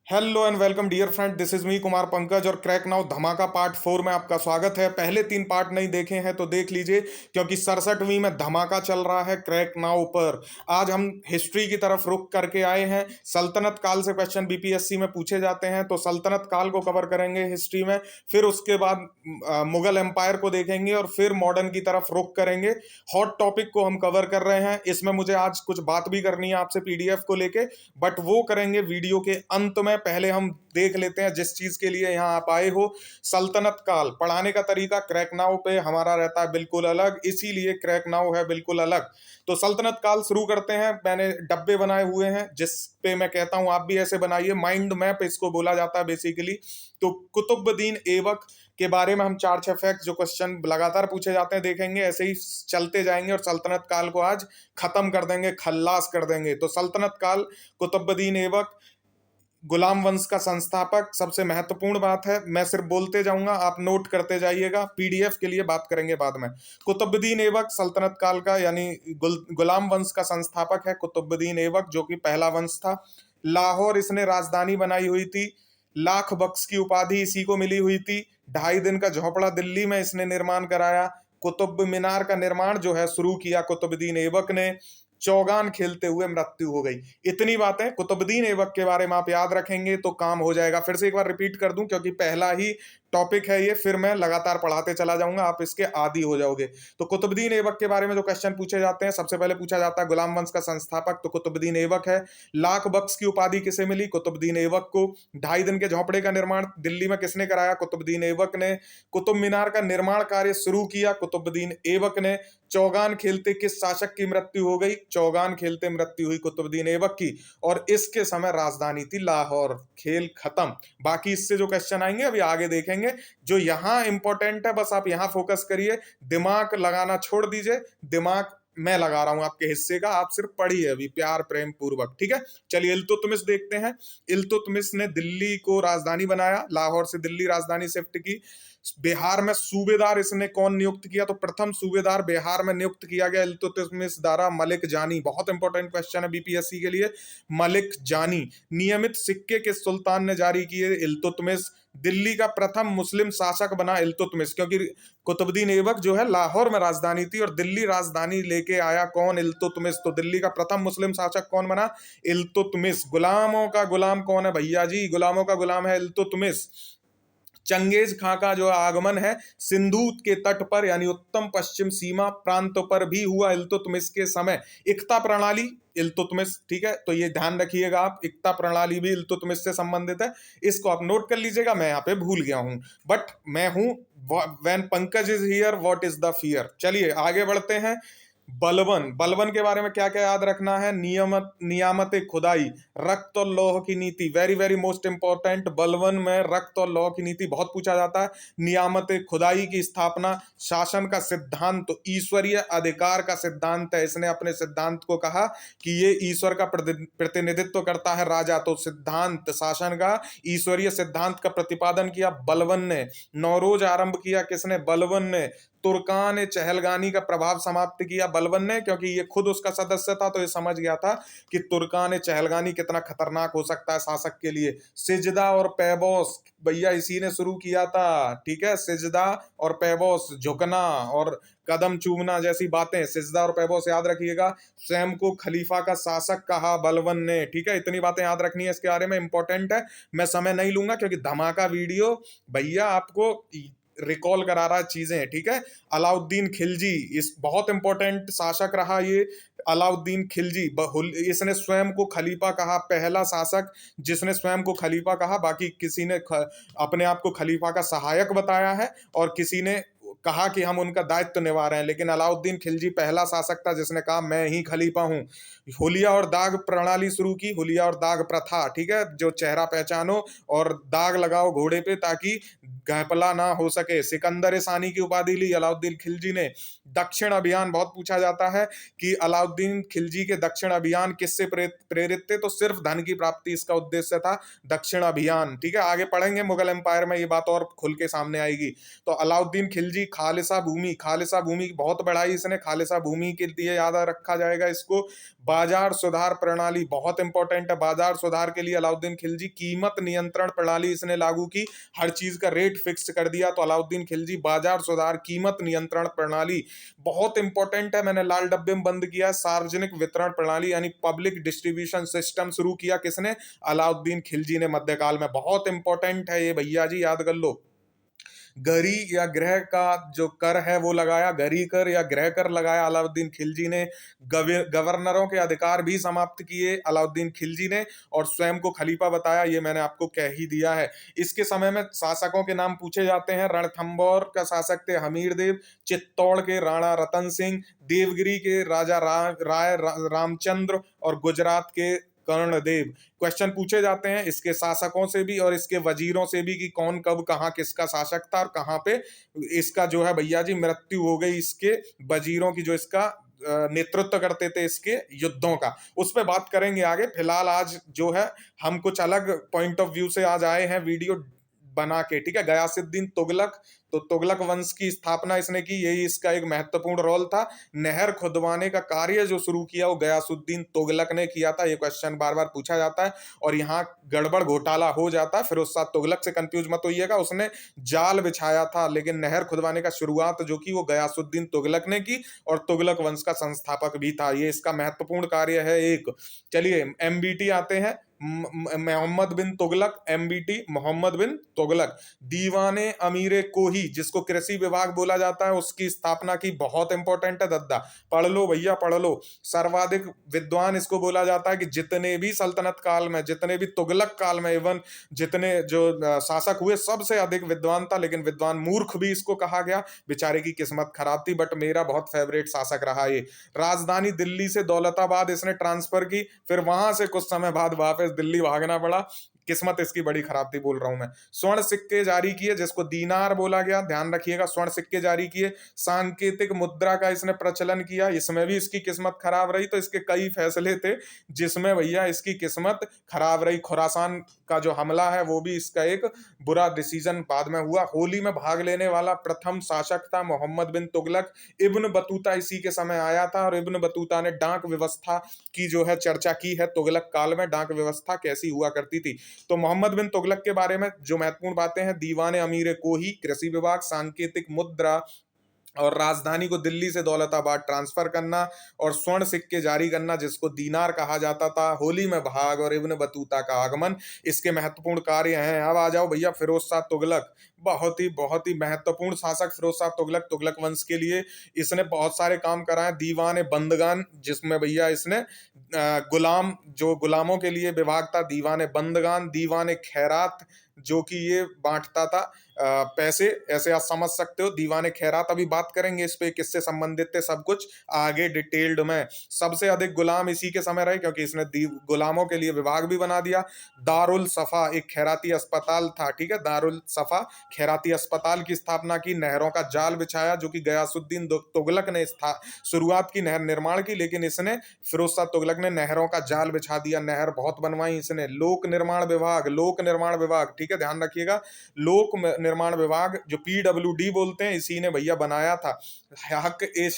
Hello and welcome dear friend, this is me Kumar Pankaj और crack now धमाका part 4 में आपका स्वागत है। पहले 3 पार्ट नहीं देखे हैं तो देख लीजिए, क्योंकि 67वीं में धमाका चल रहा है क्रैक नाउ पर। आज हम हिस्ट्री की तरफ रुख करके आए हैं। सल्तनत काल से क्वेश्चन बीपीएससी में पूछे जाते हैं, तो सल्तनत काल को कवर करेंगे हिस्ट्री में। फिर उसके बाद मुगल एम्पायर को देखेंगे और फिर मॉडर्न की तरफ रुख करेंगे। हॉट टॉपिक को हम कवर कर रहे हैं। इसमें मुझे आज कुछ बात भी करनी है आपसे पीडीएफ को लेके, बट वो करेंगे वीडियो के अंत में। पहले हम देख लेते हैं जिस चीज के लिए यहाँ आप आए हो। सल्तनत काल पढ़ाने का तरीका क्रैक नाउ पे हमारा रहता है बिल्कुल अलग, इसीलिए क्रैक नाउ है बिल्कुल अलग। तो सल्तनत काल शुरू करते हैं। मैंने डब्बे बनाए हुए हैं जिस पे मैं कहता हूं आप भी ऐसे बनाइए। माइंड मैप इसको बोला जाता है बेसिकली। तो कुतुबुद्दीन ऐबक के बारे में हम 4-6 फैक्ट जो क्वेश्चन लगातार पूछे जाते हैं देखेंगे, ऐसे ही चलते जाएंगे और सल्तनत काल को आज खत्म कर देंगे, खल्लास कर देंगे। तो सल्तनत काल, कुतुबुद्दीन ऐबक गुलाम वंश का संस्थापक। सबसे महत्वपूर्ण बात है, मैं सिर्फ बोलते जाऊंगा, आप नोट करते जाइएगा, पीडीएफ के लिए बात करेंगे बाद में। कुतुबुद्दीन ऐबक सल्तनत काल का यानी गुलाम वंश का संस्थापक है कुतुबुद्दीन ऐबक, जो कि पहला वंश था। लाहौर इसने राजधानी बनाई हुई थी। लाख बख्श की उपाधि इसी को मिली हुई थी। 2.5 दिन का झोपड़ा दिल्ली में इसने निर्माण कराया। कुतुब मीनार का निर्माण जो है शुरू किया कुतुबुद्दीन ऐबक ने। चौगान खेलते हुए मृत्यु हो गई। इतनी बातें कुतुबुद्दीन ऐबक के बारे में आप याद रखेंगे तो काम हो जाएगा। फिर से एक बार रिपीट कर दूं, क्योंकि पहला ही टॉपिक है ये, फिर मैं लगातार पढ़ाते चला जाऊंगा, आप इसके आदी हो जाओगे। तो कुतुबुद्दीन ऐबक के बारे में जो क्वेश्चन पूछे जाते हैं, सबसे पहले पूछा जाता है गुलाम वंश का संस्थापक तो कुतुबुद्दीन ऐबक है। लाख बख्श की उपाधि किसे मिली? कुतुबुद्दीन ऐबक को। 2.5 दिन के झोंपड़े का निर्माण दिल्ली में किसने कराया? कुतुबुद्दीन ऐबक ने। कुतुब मीनार का निर्माण कार्य शुरू किया कुतुबुद्दीन ऐबक ने। चौगान खेलते किस शासक की मृत्यु हो गई? चौगान खेलते मृत्यु हुई कुतुबुद्दीन ऐबक की, और इसके समय राजधानी थी लाहौर। खेल खत्म। बाकी इससे जो क्वेश्चन आएंगे अभी आगे देखेंगे। जो यहां इंपॉर्टेंट है बस आप यहां फोकस करिए, दिमाग लगाना छोड़ दीजिए। दिमाग मैं लगा रहा हूं आपके हिस्से का, आप सिर्फ पढ़िए अभी प्यार प्रेम पूर्वक, ठीक है। चलिए इल्तुतमिश देखते हैं। इल्तुतमिश ने दिल्ली को राजधानी बनाया, लाहौर से दिल्ली राजधानी शिफ्ट की। बिहार में सूबेदार इसने कौन नियुक्त किया? तो प्रथम सूबेदार बिहार में नियुक्त किया गया इल्तुतमिश द्वारा मलिक जानी। बहुत इंपॉर्टेंट क्वेश्चन है बीपीएससी के लिए, मलिक जानी। नियमित सिक्के किस सुल्तान ने जारी किए? इल्तुतमिश। दिल्ली का प्रथम मुस्लिम शासक बना इल्तुतमिश, क्योंकि कुतुबुद्दीन ऐबक जो है लाहौर में राजधानी थी और दिल्ली राजधानी लेके आया कौन? इल्तुतमिश। तो दिल्ली का प्रथम मुस्लिम शासक कौन बना? इल्तुतमिश। गुलामों का गुलाम कौन है भैया जी? गुलामों का गुलाम है इल्तुतमिश। चंगेज खां का जो आगमन है सिंधु के तट पर यानी उत्तम पश्चिम सीमा प्रांतों पर भी हुआ इल्तुतमिश के समय। इक्ता प्रणाली इल्तुतमिश, ठीक है, तो ये ध्यान रखिएगा आप, इक्ता प्रणाली भी इल्तुतमिश से संबंधित है। इसको आप नोट कर लीजिएगा, मैं यहाँ पे भूल गया हूं, बट मैं हूं। When Pankaj is here what is the fear. चलिए आगे बढ़ते हैं। बलबन, बलबन के बारे में क्या क्या याद रखना है? नियामत खुदाई, रक्त और लौह की नीति, very very most important. Balban में रक्त और लौह की नीति बहुत पूछा जाता है। नियामत खुदाई की स्थापना, शासन का सिद्धांत, तो ईश्वरीय अधिकार का सिद्धांत है। इसने अपने सिद्धांत को कहा कि ये ईश्वर का प्रतिनिधित्व करता है राजा, तो सिद्धांत शासन का ईश्वरीय सिद्धांत का प्रतिपादन किया बलबन ने। नौरोज आरंभ किया किसने? बलबन ने। तुर्कान चहलगानी का प्रभाव समाप्त किया बलबन ने, क्योंकि ये खुद उसका सदस्य था तो ये समझ गया था कि तुर्कान चहलगानी कितना खतरनाक हो सकता है शासक के लिए। सिजदा और पैबोस भैया इसी ने शुरू किया था, ठीक है। सिजदा और पैबोस, झुकना और कदम चूमना जैसी बातें, सिजदा और पैबोस याद रखिएगा। स्वयं को खलीफा का शासक कहा बलबन ने, ठीक है। इतनी बातें याद रखनी है, इसके बारे में इंपॉर्टेंट है। मैं समय नहीं लूंगा क्योंकि धमाका वीडियो भैया आपको रिकॉल करा रहा है चीजें, ठीक है। अलाउद्दीन खिलजी, इस बहुत इंपॉर्टेंट शासक रहा ये अलाउद्दीन खिलजी। इसने स्वयं को खलीफा कहा, पहला शासक जिसने स्वयं को खलीफा कहा। बाकी किसी ने अपने आप को खलीफा का सहायक बताया है और किसी ने कहा कि हम उनका दायित्व निभा रहे हैं, लेकिन अलाउद्दीन खिलजी पहला शासक था जिसने कहा मैं ही खलीफा हूं। हुलिया और दाग प्रणाली शुरू की, हुलिया और दाग प्रथा, ठीक है, जो चेहरा पहचानो और दाग लगाओ घोड़े पे ताकि घपला ना हो सके। सिकंदर सानी की उपाधि ली अलाउद्दीन खिलजी ने। दक्षिण अभियान बहुत पूछा जाता है कि अलाउद्दीन खिलजी के दक्षिण अभियान किससे प्रेरित थे? तो सिर्फ धन की प्राप्ति इसका उद्देश्य था, दक्षिण अभियान, ठीक है। आगे पढ़ेंगे मुगल एम्पायर में ये बात और खुल के सामने आएगी। तो अलाउद्दीन खिलजी खालिसा भूमि, खालिसा भूमि की बहुत बढ़ाई इसने, खालिसा भूमि के लिए याद रखा जाएगा इसको। बाजार सुधार प्रणाली बहुत इंपॉर्टेंट है। बाजार सुधार के लिए अलाउद्दीन खिलजी कीमत नियंत्रण प्रणाली इसने लागू की, हर चीज का रेट फिक्स कर दिया। तो अलाउद्दीन खिलजी बाजार सुधार कीमत नियंत्रण प्रणाली बहुत इंपॉर्टेंट है। मैंने लाल डब्बे में बंद किया। सार्वजनिक वितरण प्रणाली यानी पब्लिक डिस्ट्रीब्यूशन सिस्टम शुरू किया किसने? अलाउद्दीन खिलजी ने मध्यकाल में। बहुत इंपॉर्टेंट है ये भैया जी, याद कर लो। गरी या ग्रह का जो कर है वो लगाया, गरी कर या ग्रह कर लगाया अलाउद्दीन खिलजी ने। गवर्नरों के अधिकार भी समाप्त किए अलाउद्दीन खिलजी ने, और स्वयं को खलीफा बताया, ये मैंने आपको कह ही दिया है। इसके समय में शासकों के नाम पूछे जाते हैं। रणथंबोर का शासक थे हमीर देव, चित्तौड़ के राणा रतन सिंह, देवगिरी के राजा राय रामचंद्र, और गुजरात के कर्णदेव। क्वेश्चन पूछे जाते हैं इसके शासकों से भी और इसके वजीरों से भी कि कौन कब कहाँ किसका शासक था और कहाँ पे इसका जो है भैया जी मृत्यु हो गई, इसके वजीरों की जो इसका नेतृत्व करते थे इसके युद्धों का। उस पर बात करेंगे आगे। फिलहाल आज जो है हम कुछ अलग पॉइंट ऑफ व्यू से आज आए हैं वीडियो बना के, ठीक है। गयासुद्दीन तुगलक, तो तुगलक वंश की स्थापना इसने की, यही इसका एक महत्वपूर्ण रोल था। नहर खुदवाने का कार्य जो शुरू किया वो गयासुद्दीन तुगलक ने किया था। ये क्वेश्चन बार बार पूछा जाता है और यहाँ गड़बड़ घोटाला हो जाता है। फिरोज शाह तुगलक से कंफ्यूज मत होइएगा, उसने जाल बिछाया था, लेकिन नहर खुदवाने का शुरुआत जो की वो गयासुद्दीन तुगलक ने की, और तुगलक वंश का संस्थापक भी था। ये इसका महत्वपूर्ण कार्य है एक। चलिए एमबीटी आते हैं। मोहम्मद बिन तुगलक, एमबीटी मोहम्मद बिन तुगलक। दीवाने अमीरे कोही जिसको कृषि विभाग बोला जाता है उसकी स्थापना की, बहुत इंपॉर्टेंट है दद्दा, पढ़ लो भैया पढ़ लो। सर्वाधिक विद्वान इसको बोला जाता है कि जितने भी सल्तनत काल में, जितने भी तुगलक काल में, इवन जितने जो शासक हुए सबसे अधिक विद्वान था, लेकिन विद्वान मूर्ख भी इसको कहा गया। बेचारे की किस्मत खराब थी, बट मेरा बहुत फेवरेट शासक रहा ये। राजधानी दिल्ली से दौलताबाद इसने ट्रांसफर की, फिर वहां से कुछ समय बाद वापस दिल्ली भागना पड़ा। किस्मत इसकी बड़ी खराब थी बोल रहा हूं मैं। स्वर्ण सिक्के जारी किए जिसको दीनार बोला गया, ध्यान रखिएगा, स्वर्ण सिक्के जारी किए। सांकेतिक मुद्रा का इसने प्रचलन किया, इसमें भी इसकी किस्मत खराब रही। तो इसके कई फैसले थे जिसमें भैया इसकी किस्मत खराब रही। खुरासान का जो हमला है वो भी इसका एक बुरा डिसीजन बाद में हुआ। होली में भाग लेने वाला प्रथम शासक था मोहम्मद बिन तुगलक। इब्न बतूता इसी के समय आया था, और इब्न बतूता ने डाक व्यवस्था की जो है चर्चा की है। तुगलक काल में डाक व्यवस्था कैसी हुआ करती थी। तो मोहम्मद बिन तुगलक के बारे में जो महत्वपूर्ण बातें हैं, दीवाने अमीर कोही, कृषि विभाग, सांकेतिक मुद्रा, और राजधानी को दिल्ली से दौलताबाद ट्रांसफर करना, और स्वर्ण सिक्के जारी करना जिसको दीनार कहा जाता था, होली में भाग, और इब्न बतूता का आगमन, इसके महत्वपूर्ण कार्य हैं। अब आ जाओ भैया फिरोज शाह तुगलक। बहुत ही महत्वपूर्ण शासक फिरोज शाह तुगलक। तुगलक वंश के लिए इसने बहुत सारे काम कराए। दीवाने बंदगान जिसमें भैया इसने गुलाम, जो गुलामों के लिए विभाग था, दीवाने बंदगान। दीवाने खैरात जो कि ये बांटता था पैसे, ऐसे आप समझ सकते हो। दीवाने खैरात, अभी बात करेंगे इस पे किससे संबंधित थे सब कुछ आगे डिटेल्ड में। सबसे अधिक गुलाम इसी के समय रहे क्योंकि इसने गुलामों के लिए विभाग भी बना दिया। दारुल सफा एक खैराती अस्पताल था, ठीक है, दारुल सफा खैराती अस्पताल की स्थापना की। नहरों का जाल बिछाया जो कि गयासुद्दीन तुगलक ने शुरुआत की नहर निर्माण की, लेकिन इसने फिरोज शाह तुगलक ने नहरों का जाल बिछा दिया, नहर बहुत बनवाई इसने। लोक निर्माण विभाग, ठीक है, ध्यान रखिएगा, लोक निर्माण विभाग जो पीडब्ल्यूडी बोलते हैं, इसी ने भैया बनाया था। हक ए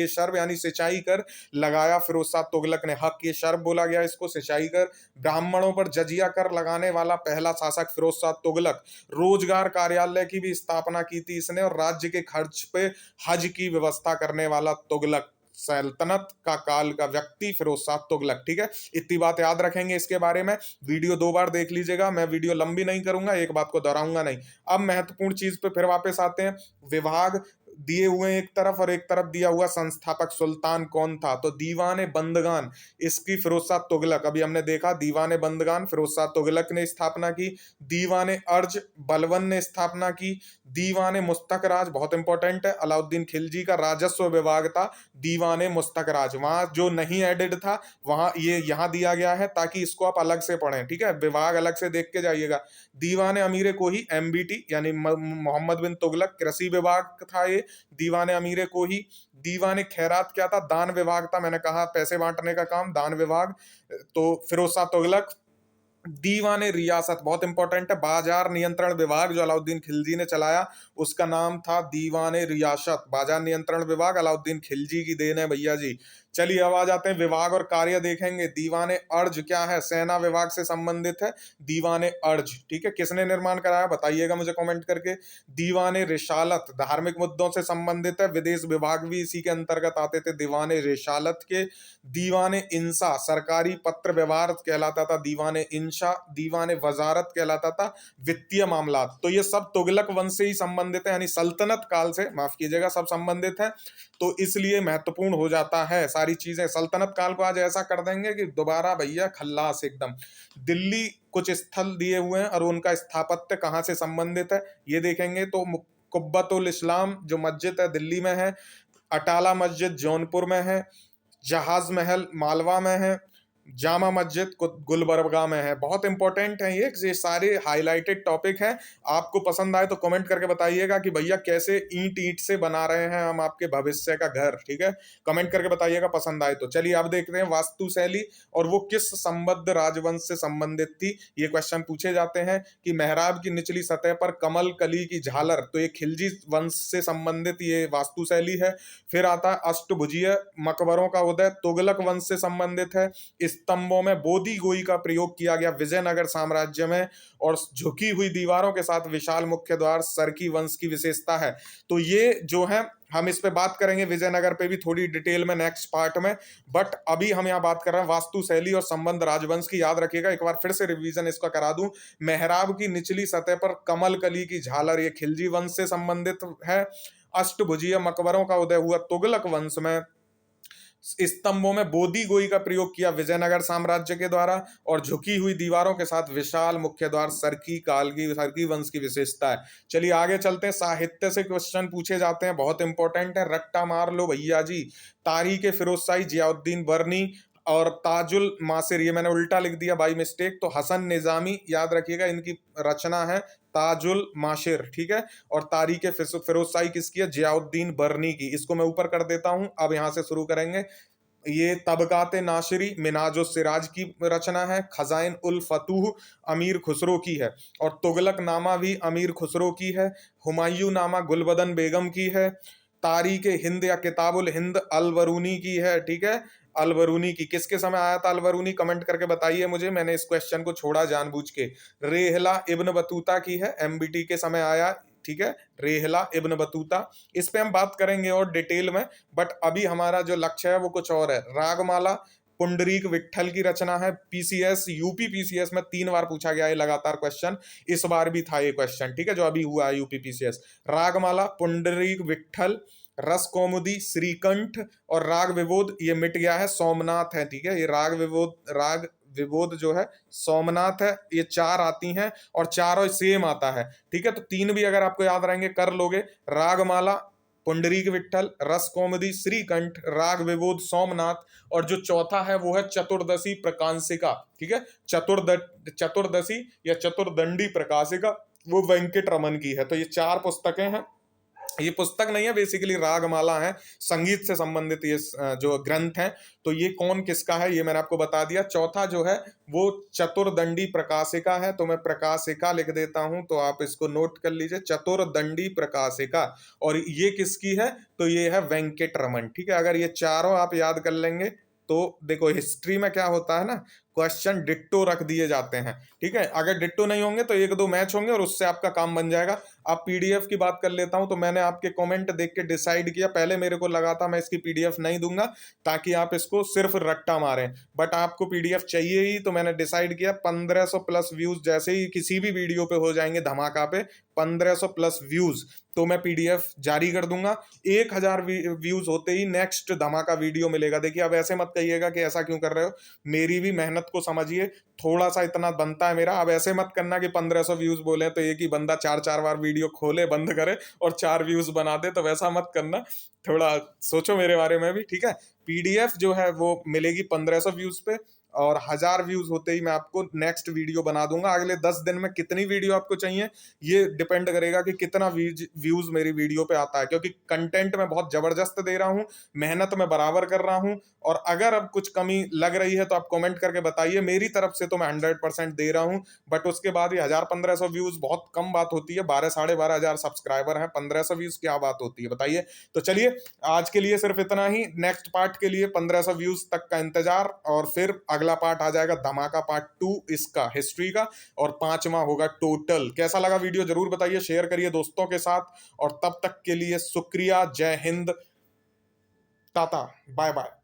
शर्ब यानी सिंचाई कर लगाया फिरोज शाह तुगलक ने, हक ए शर्ब बोला गया इसको, सिंचाई कर। ब्राह्मणों पर जजिया कर लगाने वाला पहला शासक फिरोज शाह तुगलक। रोजगार कार्यालय की भी स्थापना की थी इसने, और राज्य के खर्च पे हज की व्यवस्था करने वाला तुगलक सल्तनत का काल का व्यक्ति फिरोज शाह तुगलक, ठीक है। इतनी बात याद रखेंगे इसके बारे में। वीडियो 2 बार देख लीजिएगा, मैं वीडियो लंबी नहीं करूंगा, एक बात को दोहराऊंगा नहीं। अब महत्वपूर्ण चीज पे फिर वापस आते हैं। विभाग दिए हुए एक तरफ और एक तरफ दिया हुआ संस्थापक सुल्तान कौन था, तो दीवाने बंदगान इसकी फिरोज शाह तुगलक, अभी हमने देखा दीवाने बंदगान फिरोज शाह तुगलक ने स्थापना की। दीवाने अर्ज बलवन ने स्थापना की। दीवाने मुस्तकराज बहुत इंपॉर्टेंट है, अलाउद्दीन खिलजी का राजस्व विभाग था दीवाने मुस्तकराज। वहां जो नहीं एडेड था वहां ये यहाँ दिया गया है ताकि इसको आप अलग से पढ़ें, ठीक है, विभाग अलग से देख के जाइएगा। दीवाने अमीरे कोही एमबीटी यानी मोहम्मद बिन तुगलक, कृषि विभाग था ये। दीवाने अमीरे कोही। दीवाने खैरात क्या था, दान विभाग था, मैंने कहा पैसे बांटने का काम, दान विभाग, तो फिरोज शाह तुगलक। दीवाने रियासत बहुत इंपॉर्टेंट है, बाजार नियंत्रण विभाग जो अलाउद्दीन खिलजी ने चलाया उसका नाम था दीवाने रियासत। बाजार नियंत्रण विभाग अलाउद्दीन खिलजी की देन है भैया जी। चलिए अब आ जाते हैं विभाग और कार्य देखेंगे। दीवाने अर्ज क्या है? सेना विभाग से संबंधित है दीवाने अर्ज। ठीक है, किसने निर्माण कराया बताइएगा मुझे कमेंट करके। दीवाने रिसालत धार्मिक मुद्दों से संबंधित है, विदेश विभाग भी इसी के अंतर्गत आते थे दीवाने रिसालत के। दीवाने इंसा सरकारी पत्र व्यवहार कहलाता था दीवाने इंशा। दीवाने वजारत कहलाता था वित्तीय मामलात। तो ये सब तुगलक वंश से ही संबंधित है, यानी सल्तनत काल से, माफ कीजिएगा, सब संबंधित है। तो इसलिए महत्वपूर्ण हो जाता है सारी चीजें। सल्तनत काल को आज ऐसा कर देंगे कि दोबारा भैया खल्लास एकदम। दिल्ली कुछ स्थल दिए हुए हैं और उनका स्थापत्य कहाँ से संबंधित है ये देखेंगे। तो कुब्बतुल इस्लाम जो मस्जिद है दिल्ली में है, अटाला मस्जिद जौनपुर में है, जहाज महल मालवा में है, जामा मस्जिद गुलबर्गा में है। बहुत इंपॉर्टेंट है ये सारे हाईलाइटेड टॉपिक हैं। आपको पसंद आए तो कमेंट करके बताइएगा कि भैया कैसे ईंट ईंट से बना रहे हैं हम आपके भविष्य का घर। ठीक है, कमेंट करके बताइएगा पसंद आए तो। चलिए अब देखते हैं वास्तु शैली और वो किस संबद्ध राजवंश से संबंधित थी। ये क्वेश्चन पूछे जाते हैं कि मेहराब की निचली सतह पर कमल कली की झालर, तो ये खिलजी वंश से संबंधित ये वास्तु शैली है। फिर आता है अष्टभुजीय मकबरों का उदय, तुगलक वंश से संबंधित है। स्तंभों में बोधी गोई का प्रयोग किया गया विजयनगर साम्राज्य में, और झुकी हुई दीवारों के साथ विशाल मुख्य द्वार सरकी वंश की विशेषता है। तो ये जो है हम इस पे बात करेंगे विजयनगर पे भी थोड़ी डिटेल में नेक्स्ट पार्ट में। बट अभी हम यहाँ बात कर रहे हैं वास्तु शैली और संबंध राजवंश की। याद रखिएगा, एक बार फिर से रिवीजन इसका करा दूं। मेहराब की निचली सतह पर कमल कली की झालर, ये खिलजी वंश से संबंधित है। अष्टभुजीय मकबरों का उदय हुआ तुगलक वंश में। स्तंभों में बोधी गोई का प्रयोग किया विजयनगर साम्राज्य के द्वारा, और झुकी हुई दीवारों के साथ विशाल मुख्य द्वार सरकी वंश की विशेषता है। चलिए आगे चलते हैं। साहित्य से क्वेश्चन पूछे जाते हैं, बहुत इंपॉर्टेंट है, रट्टा मार लो भैया जी। तारीख फिरोजशाही जियाउद्दीन बर्नी और ताजुल मासिर, ये मैंने उल्टा लिख दिया बाई मिस्टेक, तो हसन निजामी याद रखिएगा, इनकी रचना है ताजुल माशिर। ठीक है, और तारीख फिरोजशाही किसकी है? जियाउद्दीन बर्नी की। इसको मैं ऊपर कर देता हूं, अब यहां से शुरू करेंगे। ये तबकाते नाशिरी मिनाजुस सिराज की रचना है। खजाइन उल फतूह अमीर खुसरो की है, और तुगलक नामा भी अमीर खुसरो की है। हुमायूं नामा गुलबदन बेगम की है। तारीख हिंद या किताबुल हिंद अलबरूनी की है। ठीक है, अलबरूनी की। किसके समय आया था अलबरूनी? कमेंट करके बताइए मुझे, मैंने इस क्वेश्चन को छोड़ा जानबूझ के। रेहला इब्न बतूता की है, एमबीटी के समय आया। ठीक है, रेहला इब्न बतूता, इस पे हम बात करेंगे और डिटेल में। बट अभी हमारा जो लक्ष्य है वो कुछ और है। रागमाला पुंडरीक विट्ठल की रचना है। पीसीएस यूपी पीसीएस में 3 बार पूछा गया है लगातार क्वेश्चन, इस बार भी था ये क्वेश्चन। ठीक है, जो अभी हुआ है यूपी पीसीएस। रागमाला पुंडरीक विट्ठल, रस कौमुदी श्रीकंठ, और राग विबोध ये मिट गया है, सोमनाथ है। ठीक है, ये राग विबोध जो है सोमनाथ है। ये 4 आती हैं और चारों सेम आता है। ठीक है, तो 3 भी अगर आपको याद रहेंगे कर लोगे। रागमाला पुंडरीक विट्ठल, रस कौमुदी श्रीकंठ, राग विबोध सोमनाथ, और जो चौथा है वो है चतुर्दशी प्रकाशिका। ठीक है, चतुर्दशी या चतुर्दंडी प्रकाशिका, वो वेंकट रमन की है। तो ये 4 पुस्तकें हैं। ये पुस्तक नहीं है, बेसिकली रागमाला है, संगीत से संबंधित ये जो ग्रंथ हैं। तो ये कौन किसका है ये मैंने आपको बता दिया। चौथा जो है वो चतुर्दंडी प्रकाशिका है, तो मैं प्रकाशिका लिख देता हूं, तो आप इसको नोट कर लीजिए, चतुर्दंडी प्रकाशिका। और ये किसकी है? तो ये है वेंकट रमन। ठीक है, अगर ये चारों आप याद कर लेंगे तो देखो हिस्ट्री में क्या होता है ना, क्वेश्चन डिट्टो रख दिए जाते हैं। ठीक है, अगर डिट्टो नहीं होंगे तो 1-2 मैच होंगे और उससे आपका काम बन जाएगा। अब पीडीएफ की बात कर लेता हूं, तो मैंने आपके कमेंट देख के डिसाइड किया, पहले मेरे को लगा था मैं इसकी पीडीएफ नहीं दूंगा ताकि आप इसको सिर्फ रट्टा मारें, बट आपको पीडीएफ चाहिए ही, तो मैंने डिसाइड किया 1500 प्लस व्यूज जैसे ही किसी भी वीडियो पे हो जाएंगे धमाका पे 1500 प्लस व्यूज, तो मैं पीडीएफ जारी कर दूंगा। 1000 व्यूज होते ही नेक्स्ट धमाका वीडियो मिलेगा। देखिए अब ऐसे मत कहिएगा कि ऐसा क्यों कर रहे हो, मेरी भी मेहनत को समझिए, थोड़ा सा इतना बनता है मेरा। अब ऐसे मत करना कि 1500 व्यूज बोले तो एक ही बंदा 4-4 बार वीडियो खोले बंद करे और 4 व्यूज बना दे, तो वैसा मत करना, थोड़ा सोचो मेरे बारे में भी। ठीक है, पीडीएफ जो है वो मिलेगी 1500 व्यूज पे, और 1000 व्यूज होते ही मैं आपको नेक्स्ट वीडियो बना दूंगा। अगले 10 दिन में कितनी वीडियो आपको चाहिए ये डिपेंड करेगा कि कितना व्यूज मेरी वीडियो पे आता है, क्योंकि कंटेंट मैं बहुत जबरदस्त दे रहा हूँ, मेहनत मैं बराबर कर रहा हूँ। और अगर अब कुछ कमी लग रही है तो आप कमेंट करके बताइए। मेरी तरफ से तो मैं 100% दे रहा हूँ, बट उसके बाद ये 1000-1500 व्यूज बहुत कम बात होती है। 12-12.5 हजार सब्सक्राइबर हैं, 1500 व्यूज क्या बात होती है बताइए। तो चलिए आज के लिए सिर्फ इतना ही। नेक्स्ट पार्ट के लिए 1500 व्यूज तक का इंतजार, और फिर अगला पार्ट आ जाएगा धमाका पार्ट 2 इसका, हिस्ट्री का, और 5वां होगा टोटल। कैसा लगा वीडियो जरूर बताइए, शेयर करिए दोस्तों के साथ, और तब तक के लिए शुक्रिया। जय हिंद, टाटा, बाय बाय।